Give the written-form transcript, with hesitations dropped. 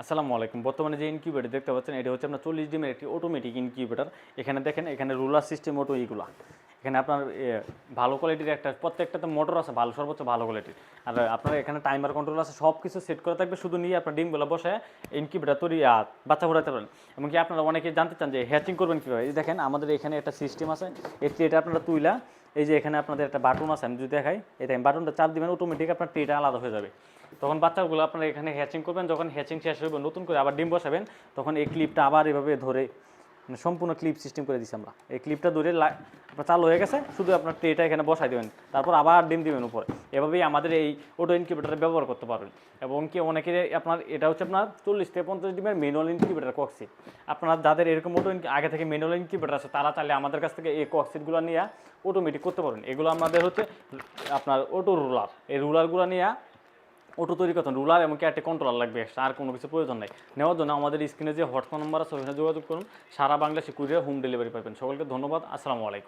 আসসালামু আলাইকুম। বর্তমানে যে ইনকিউবেটর দেখতে পাচ্ছেন এটা হচ্ছে আপনার 40 ডিমের একটি অটোমেটিক ইনকিউবেটর। এখানে দেখেন এখানে রুলার সিস্টেম অটো এইগুলা। এখানে আপনার ভালো কোয়ালিটির একটা প্রত্যেকটাতে মোটর আছে ভালো সর্বোচ্চ ভালো কোয়ালিটির। আর আপনার এখানে টাইমার কন্ট্রোল আছে সব কিছু সেট করা থাকবে শুধু নিয়ে আপনার ডিমগুলো বসায় ইনকিউবেটর তৈরি বাচ্চা ফোটাতে পারেন। এমনকি আপনারা অনেকে জানতে চান যে হ্যাচিং করবেন কীভাবে, এই দেখেন আমাদের এখানে একটা সিস্টেম আছে। এটা আপনারা তুইলা এই যে এখানে আপনাদের একটা বাটন আছে, আমি যদি দেখাই এই দেখেন বাটনটা চাপ দিবেন অটোমেটিক আপনার ট্রেটা আলাদা হয়ে যাবে। তখন বাচ্চাগুলো আপনারা এখানে হ্যাচিং করবেন, যখন হ্যাচিং শেষ হবে নতুন করে আবার ডিম বসাবেন, তখন এই ক্লিপটা আবার এভাবে ধরে সম্পূর্ণ ক্লিপ সিস্টেম করে দিচ্ছি আমরা। এই ক্লিপটা ধরে আপনার চালু হয়ে গেছে, শুধু আপনার ট্রেটা এখানে বসাই দেবেন, তারপর আবার ডিম দিবেন উপরে। এভাবেই আমাদের এই অটো ইনকিউবেটারে ব্যবহার করতে পারবেন। এবং কি অনেকের আপনার এটা হচ্ছে আপনার 40 থেকে 50 ডিমের ম্যানুয়াল ইনকিউবেটার কক্সিট। আপনারা যাদের এরকম অটো আগে থেকে ম্যানুয়াল ইনকিউবেটার আছে তারা চাইলে আমাদের কাছ থেকে এই কক্সিটগুলো নিয়ে অটোমেটিক করতে পারবেন। এগুলো আমাদের হচ্ছে আপনার অটো রুলার, এই রুলারগুলো নিয়ে অটো তৈরি করতেন। রুলার এবং একটা কন্ট্রোলার লাগবে, আর কোনো কিছু প্রয়োজন নেই। নেওয়ার জন্য আমাদের স্ক্রিনে যে হোয়াটসঅ্যাপ নাম্বার আছে ওখানে যোগাযোগ করুন। সারা বাংলাদেশে কুরিয়ার হোম ডেলিভারি পাবেন। সকলকে ধন্যবাদ। আসসালামু আলাইকুম।